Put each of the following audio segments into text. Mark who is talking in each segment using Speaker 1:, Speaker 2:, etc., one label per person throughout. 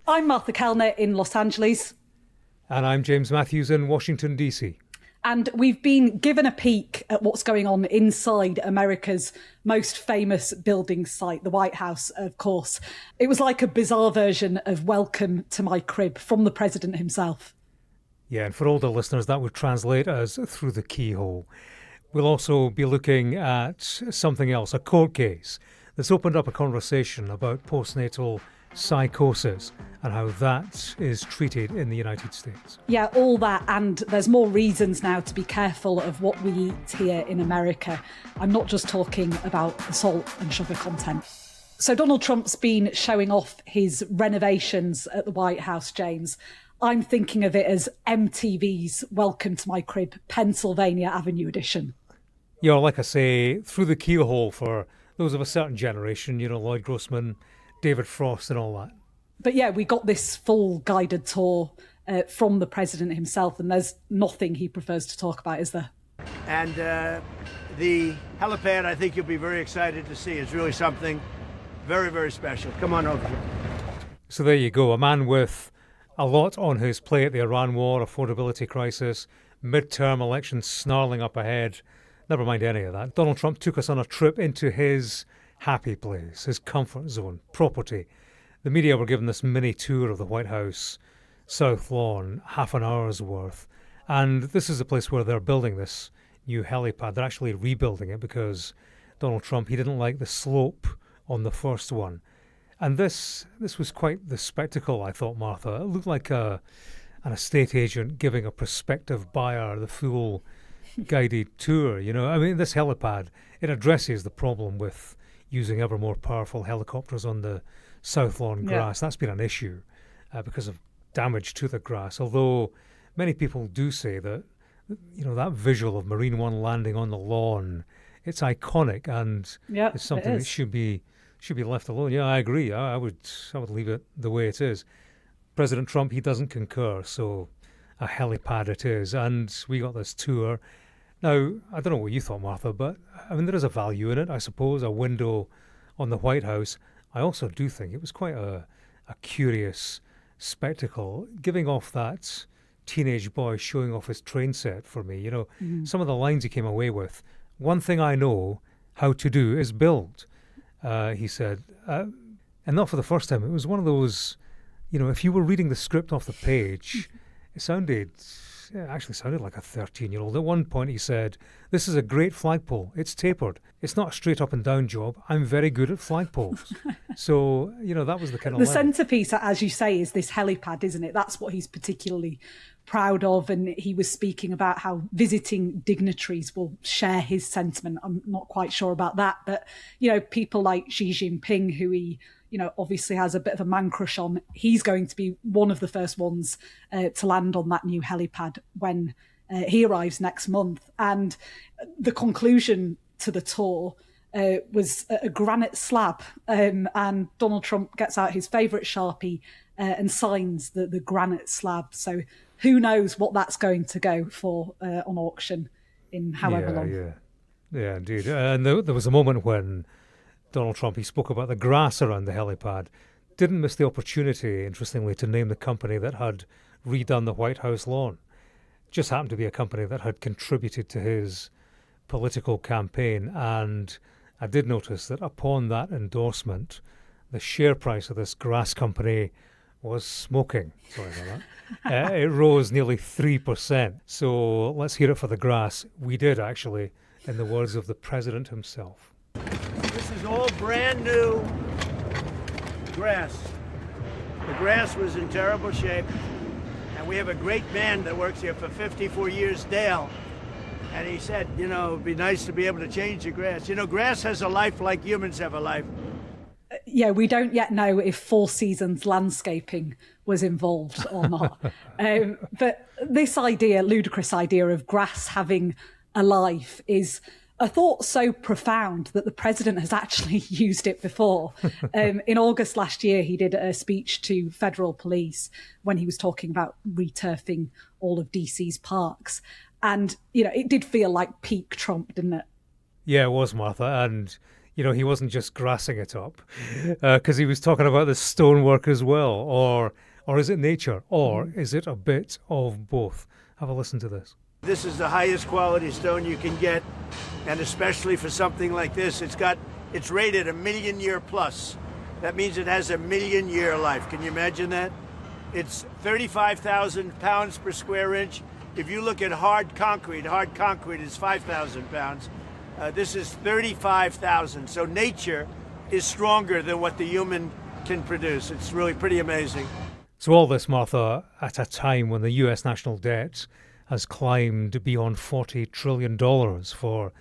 Speaker 1: I'm Martha Kellner in Los Angeles.
Speaker 2: And I'm James Matthews in Washington, D.C.
Speaker 1: And we've been given a peek at what's going on inside America's most famous building site, the White House, of course. It was like a bizarre version of Welcome to My Crib from the president himself.
Speaker 2: Yeah, and for older listeners, that would translate as through the keyhole. We'll also be looking at something else, a court case that's opened up a conversation about postnatal psychosis and how that is treated in the United States.
Speaker 1: Yeah, all that, and there's more reasons now to be careful of what we eat here in America. I'm not just talking about the salt and sugar content. So Donald Trump's been showing off his renovations at the White House, James. I'm thinking of it as MTV's Welcome to My Crib, Pennsylvania Avenue edition.
Speaker 2: Yeah, like I say, through the keyhole for those of a certain generation, Lloyd Grossman, David Frost and all that.
Speaker 1: But yeah, we got this full guided tour from the president himself, and there's nothing he prefers to talk about, is there?
Speaker 3: And the helipad, I think you'll be very excited to see. It's really something very, very special. Come on over here.
Speaker 2: So there you go, a man with a lot on his plate, the Iran war, affordability crisis, midterm elections snarling up ahead. Never mind any of that. Donald Trump took us on a trip into his happy place, his comfort zone, property. The media were given this mini tour of the White House South Lawn, half an hour's worth. And this is the place where they're building this new helipad. They're actually rebuilding it because Donald Trump, he didn't like the slope on the first one. And this was quite the spectacle, I thought, Martha. It looked like an estate agent giving a prospective buyer the full guided tour. I mean, this helipad, it addresses the problem with using ever more powerful helicopters on the South Lawn grass. That's been an issue because of damage to the grass. Although many people do say that, that visual of Marine One landing on the lawn, it's iconic and it's something that should be left alone. Yeah, I agree. I would leave it the way it is. President Trump, he doesn't concur, so a helipad it is. And we got this tour. Now, I don't know what you thought, Martha, but I mean, there is a value in it, I suppose, a window on the White House. I also do think it was quite a curious spectacle, giving off that teenage boy showing off his train set for me. Some of the lines he came away with. One thing I know how to do is build, he said. And not for the first time. It was one of those, if you were reading the script off the page, it actually sounded like a 13-year-old. At one point he said, "This is a great flagpole. It's tapered. It's not a straight up and down job. I'm very good at flagpoles." So, that was the kind of...
Speaker 1: The centrepiece, as you say, is this helipad, isn't it? That's what he's particularly proud of. And he was speaking about how visiting dignitaries will share his sentiment. I'm not quite sure about that. But, people like Xi Jinping, who he... obviously has a bit of a man crush on. He's going to be one of the first ones to land on that new helipad when he arrives next month. And the conclusion to the tour was a granite slab. And Donald Trump gets out his favourite Sharpie and signs the granite slab. So who knows what that's going to go for on auction in however long.
Speaker 2: Yeah, indeed. And there was a moment when Donald Trump, he spoke about the grass around the helipad. Didn't miss the opportunity, interestingly, to name the company that had redone the White House lawn. Just happened to be a company that had contributed to his political campaign. And I did notice that upon that endorsement, the share price of this grass company was smoking. Sorry about that. It rose nearly 3%. So let's hear it for the grass. We did, actually, in the words of the president himself.
Speaker 3: This is all brand new grass. The grass was in terrible shape, and we have a great man that works here for 54 years, Dale. And he said, it'd be nice to be able to change the grass. Grass has a life like humans have a life.
Speaker 1: Yeah, we don't yet know if Four Seasons landscaping was involved or not. But this ludicrous idea of grass having a life is a thought so profound that the president has actually used it before. In August last year, he did a speech to federal police when he was talking about returfing all of DC's parks. And, it did feel like peak Trump, didn't it?
Speaker 2: Yeah, it was, Martha. And, You know, he wasn't just grassing it up, because he was talking about the stonework as well. Or is it nature? Or is it a bit of both? Have a listen to this.
Speaker 3: This is the highest quality stone you can get, and especially for something like this, it's rated 1,000,000-year plus. That means it has 1,000,000-year life. Can you imagine that? It's 35,000 pounds per square inch. If you look at hard concrete is 5,000 pounds. This is 35,000. So nature is stronger than what the human can produce. It's really pretty amazing.
Speaker 2: So all this, Martha, at a time when the US national debt has climbed beyond $40 trillion for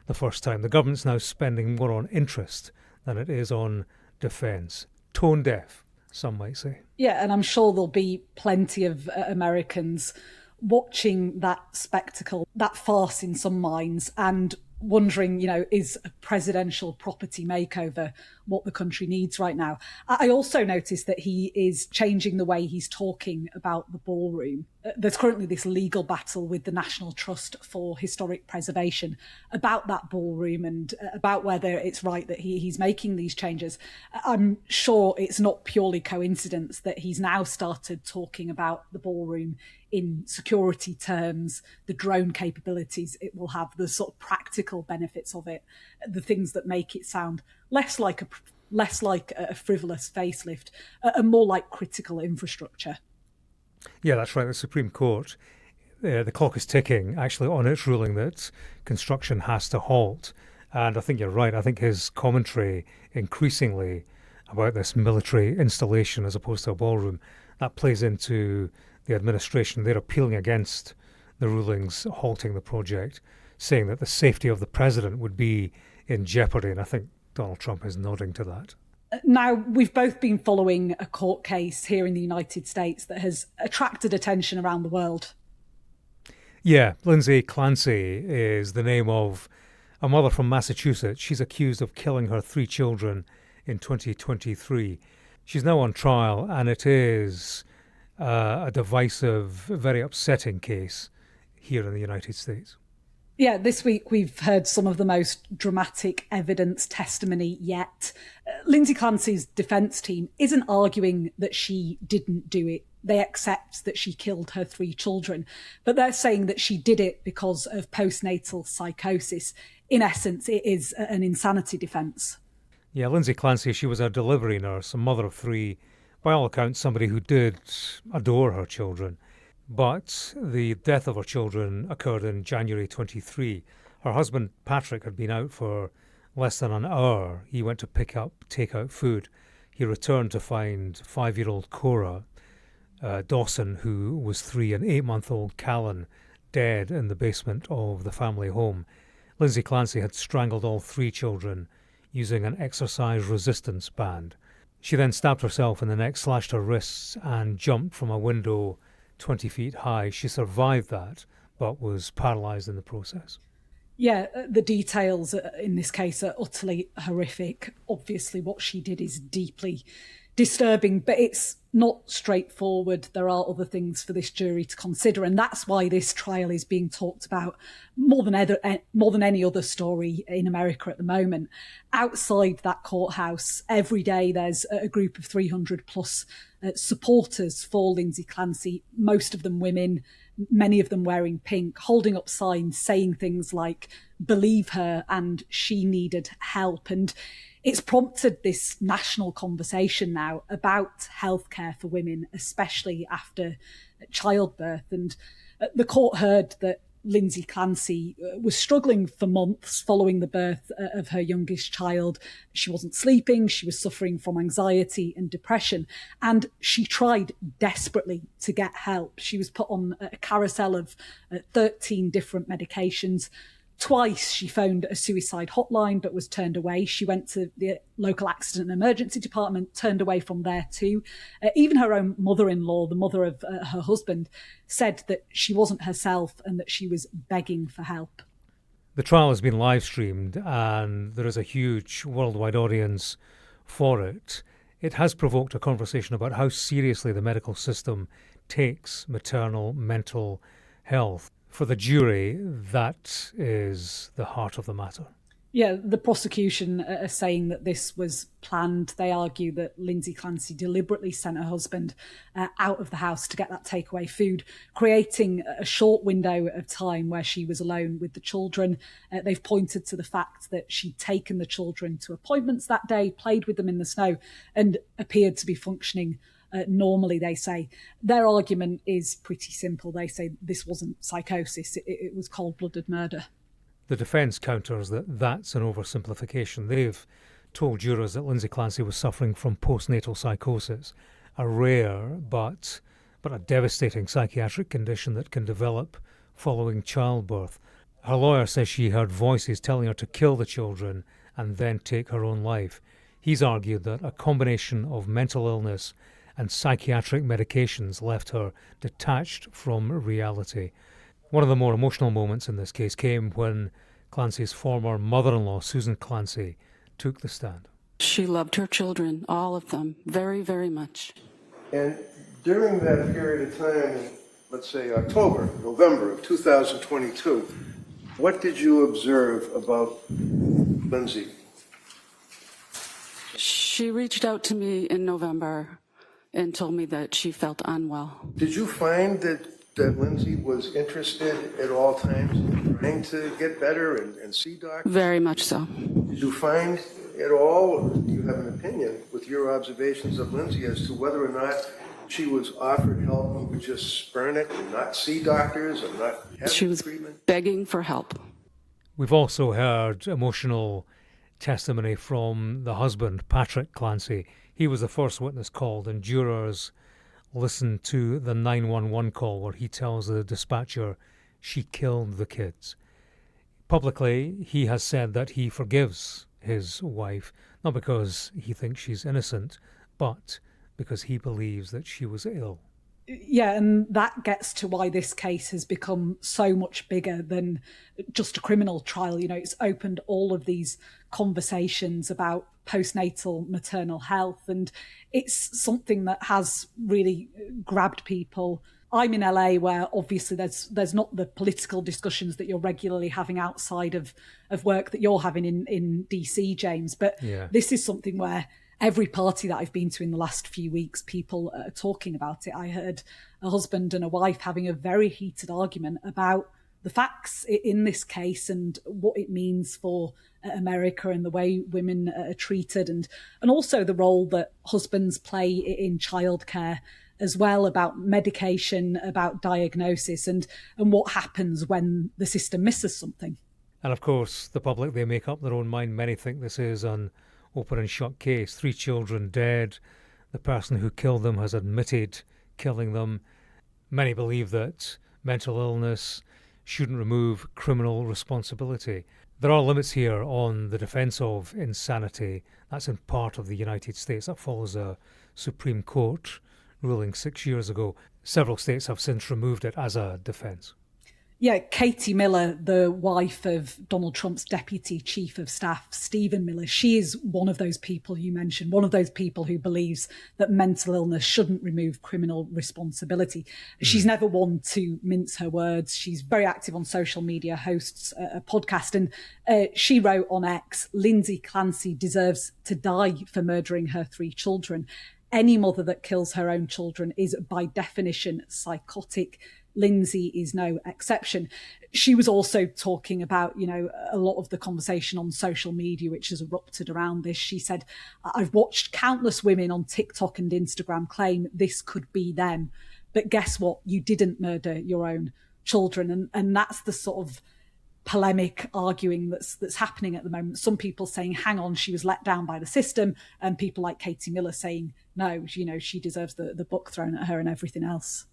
Speaker 2: the first time. The government's now spending more on interest than it is on defence. Tone deaf, some might say.
Speaker 1: Yeah, and I'm sure there'll be plenty of Americans watching that spectacle, that farce in some minds, and wondering, is a presidential property makeover what the country needs right now? I also noticed that he is changing the way he's talking about the ballroom. There's currently this legal battle with the National Trust for Historic Preservation about that ballroom and about whether it's right that he's making these changes. I'm sure it's not purely coincidence that he's now started talking about the ballroom in security terms, the drone capabilities it will have, the sort of practical benefits of it, the things that make it sound less like a frivolous facelift, and more like critical infrastructure.
Speaker 2: Yeah, that's right. The Supreme Court, the clock is ticking, actually, on its ruling that construction has to halt. And I think you're right. I think his commentary increasingly about this military installation as opposed to a ballroom, that plays into the administration. They're appealing against the rulings halting the project, saying that the safety of the president would be in jeopardy. And I think Donald Trump is nodding to that.
Speaker 1: Now, we've both been following a court case here in the United States that has attracted attention around the world.
Speaker 2: Yeah, Lindsay Clancy is the name of a mother from Massachusetts. She's accused of killing her 3 children in 2023. She's now on trial, and it is a divisive, very upsetting case here in the United States.
Speaker 1: Yeah, this week we've heard some of the most dramatic evidence testimony yet. Lindsay Clancy's defence team isn't arguing that she didn't do it. They accept that she killed her 3 children, but they're saying that she did it because of postnatal psychosis. In essence, it is an insanity defence.
Speaker 2: Yeah, Lindsay Clancy, she was a delivery nurse, a mother of 3, by all accounts somebody who did adore her children. But the death of her children occurred in January 23. Her husband, Patrick, had been out for less than an hour. He went to pick up takeout food. He returned to find 5-year-old Cora Dawson, who was 3, and 8-month-old Callan dead in the basement of the family home. Lindsay Clancy had strangled all 3 children using an exercise resistance band. She then stabbed herself in the neck, slashed her wrists, and jumped from a window 20 feet high. She survived that, but was paralysed in the process.
Speaker 1: Yeah, the details in this case are utterly horrific. Obviously, what she did is deeply disturbing, but it's not straightforward. There are other things for this jury to consider, and that's why this trial is being talked about more than any other story in America at the moment. Outside that courthouse, every day there's a group of 300 plus supporters for Lindsay Clancy, most of them women, many of them wearing pink, holding up signs saying things like, "Believe her," and "She needed help." And it's prompted this national conversation now about healthcare for women, especially after childbirth. And the court heard that Lindsay Clancy was struggling for months following the birth of her youngest child. She wasn't sleeping, she was suffering from anxiety and depression, and she tried desperately to get help. She was put on a carousel of 13 different medications. Twice she phoned a suicide hotline but was turned away. She went to the local accident and emergency department, turned away from there too. Even her own mother-in-law, the mother of her husband, said that she wasn't herself and that she was begging for help.
Speaker 2: The trial has been live streamed and there is a huge worldwide audience for it. It has provoked a conversation about how seriously the medical system takes maternal mental health. For the jury, that is the heart of the matter.
Speaker 1: Yeah, the prosecution are saying that this was planned. They argue that Lindsay Clancy deliberately sent her husband out of the house to get that takeaway food, creating a short window of time where she was alone with the children. They've pointed to the fact that she'd taken the children to appointments that day, played with them in the snow, and appeared to be functioning normally, they say. Their argument is pretty simple. They say this wasn't psychosis, it was cold-blooded murder.
Speaker 2: The defence counters that that's an oversimplification. They've told jurors that Lindsay Clancy was suffering from postnatal psychosis, a rare but a devastating psychiatric condition that can develop following childbirth. Her lawyer says she heard voices telling her to kill the children and then take her own life. He's argued that a combination of mental illness and psychiatric medications left her detached from reality. One of the more emotional moments in this case came when Clancy's former mother-in-law, Susan Clancy, took the stand.
Speaker 4: She loved her children, all of them, very, very much.
Speaker 5: And during that period of time, let's say October, November of 2022, what did you observe about Lindsay?
Speaker 4: She reached out to me in November and told me that she felt unwell.
Speaker 5: Did you find that Lindsay was interested at all times in trying to get better and see doctors?
Speaker 4: Very much so.
Speaker 5: Did you find at all, do you have an opinion with your observations of Lindsay as to whether or not she was offered help and would just spurn it and not see doctors and not have
Speaker 4: She was
Speaker 5: treatment?
Speaker 4: begging for help.
Speaker 2: We've also heard emotional testimony from the husband, Patrick Clancy. He was the first witness called, and jurors listened to the 911 call where he tells the dispatcher she killed the kids. Publicly, he has said that he forgives his wife, not because he thinks she's innocent, but because he believes that she was ill.
Speaker 1: Yeah, and that gets to why this case has become so much bigger than just a criminal trial. You know, it's opened all of these conversations about postnatal maternal health, and it's something that has really grabbed people. I'm in LA, where obviously there's not the political discussions that you're regularly having outside of work that you're having in DC, James. But This is something where every party that I've been to in the last few weeks, people are talking about it. I heard a husband and a wife having a very heated argument about the facts in this case and what it means for America and the way women are treated, and also the role that husbands play in childcare as well, about medication, about diagnosis, and what happens when the system misses something.
Speaker 2: And of course, the public, they make up their own mind. Many think this is an open and shut case. 3 children dead. The person who killed them has admitted killing them. Many believe that mental illness shouldn't remove criminal responsibility. There are limits here on the defence of insanity. That's in part of the United States. That follows a Supreme Court ruling 6 years ago. Several states have since removed it as a defence.
Speaker 1: Yeah, Katie Miller, the wife of Donald Trump's deputy chief of staff, Stephen Miller, she is one of those people you mentioned, one of those people who believes that mental illness shouldn't remove criminal responsibility. She's never one to mince her words. She's very active on social media, hosts a podcast, and she wrote on X, Lindsay Clancy deserves to die for murdering her 3 children. Any mother that kills her own children is by definition psychotic. Lindsay is no exception. She was also talking about, you know, a lot of the conversation on social media, which has erupted around this. She said, I've watched countless women on TikTok and Instagram claim this could be them. But guess what? You didn't murder your own children. And that's the sort of polemic arguing that's happening at the moment. Some people saying, hang on, she was let down by the system. And people like Katie Miller saying, no, you know, she deserves the book thrown at her and everything else.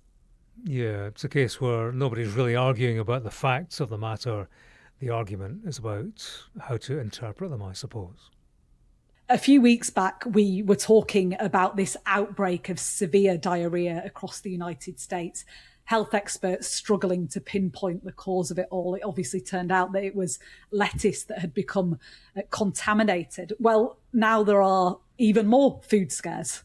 Speaker 2: Yeah, it's a case where nobody's really arguing about the facts of the matter. The argument is about how to interpret them, I suppose.
Speaker 1: A few weeks back, we were talking about this outbreak of severe diarrhea across the United States. Health experts struggling to pinpoint the cause of it all. It obviously turned out that it was lettuce that had become contaminated. Well, now there are even more food scares.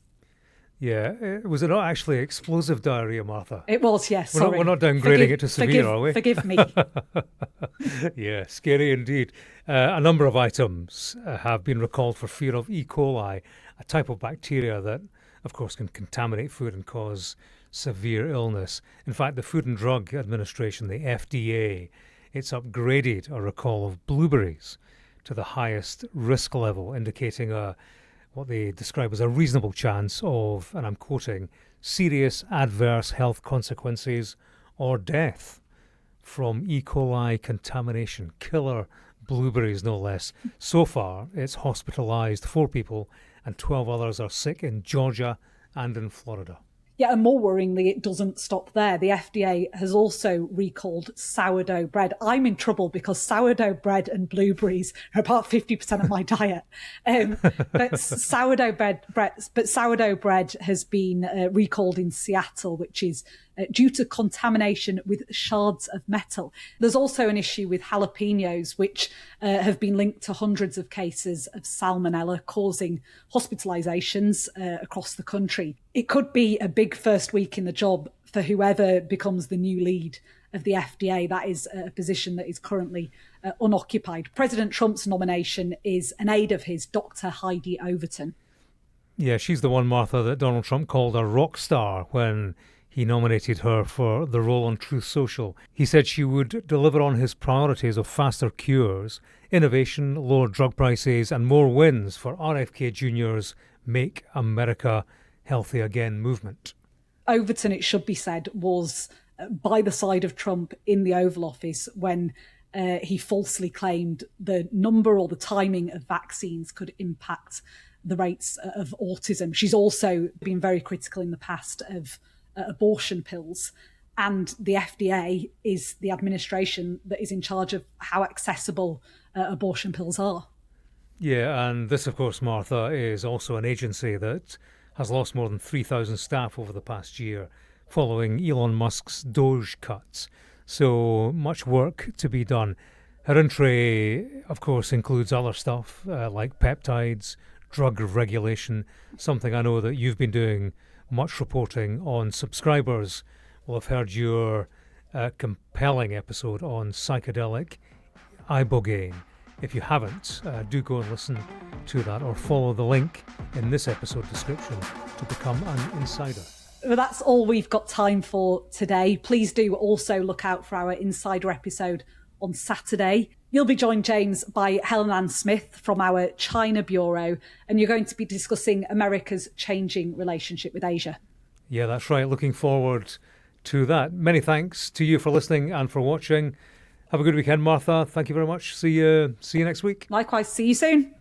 Speaker 2: Yeah, was it not actually explosive diarrhea, Martha?
Speaker 1: It was, yes.
Speaker 2: We're not downgrading it to severe, are we?
Speaker 1: Forgive me.
Speaker 2: Yeah, scary indeed. A number of items have been recalled for fear of E. coli, a type of bacteria that, of course, can contaminate food and cause severe illness. In fact, the Food and Drug Administration, the FDA, it's upgraded a recall of blueberries to the highest risk level, indicating what they describe as a reasonable chance of, and I'm quoting, serious adverse health consequences or death from E. coli contamination. Killer blueberries, no less. So far, it's hospitalised 4 people and 12 others are sick in Georgia and in Florida.
Speaker 1: Yeah, and more worryingly, it doesn't stop there. The FDA has also recalled sourdough bread. I'm in trouble because sourdough bread and blueberries are about 50% of my diet. But sourdough bread has been recalled in Seattle, which is due to contamination with shards of metal. There's also an issue with jalapenos, which have been linked to hundreds of cases of salmonella, causing hospitalizations across the country. It could be a big first week in the job for whoever becomes the new lead of the FDA. That is a position that is currently unoccupied. President Trump's nomination is an aide of his, Dr. Heidi Overton.
Speaker 2: Yeah, she's the one, Martha, that Donald Trump called a rock star when he nominated her for the role on Truth Social. He said she would deliver on his priorities of faster cures, innovation, lower drug prices, and more wins for RFK Jr.'s Make America Healthy Again movement.
Speaker 1: Overton, it should be said, was by the side of Trump in the Oval Office when he falsely claimed the number or the timing of vaccines could impact the rates of autism. She's also been very critical in the past of abortion pills, and the FDA is the administration that is in charge of how accessible abortion pills are.
Speaker 2: Yeah, and this, of course, Martha, is also an agency that has lost more than 3,000 staff over the past year following Elon Musk's Doge cuts. So much work to be done. Her entry, of course, includes other stuff like peptides, drug regulation, something I know that you've been doing much reporting on. Subscribers will have heard your compelling episode on psychedelic ibogaine. If you haven't, do go and listen to that or follow the link in this episode description to become an insider.
Speaker 1: Well, that's all we've got time for today. Please do also look out for our insider episode on Saturday. You'll be joined, James, by Helen Ann Smith from our China Bureau, and you're going to be discussing America's changing relationship with Asia.
Speaker 2: Yeah, that's right. Looking forward to that. Many thanks to you for listening and for watching. Have a good weekend, Martha. Thank you very much. See you next week.
Speaker 1: Likewise. See you soon.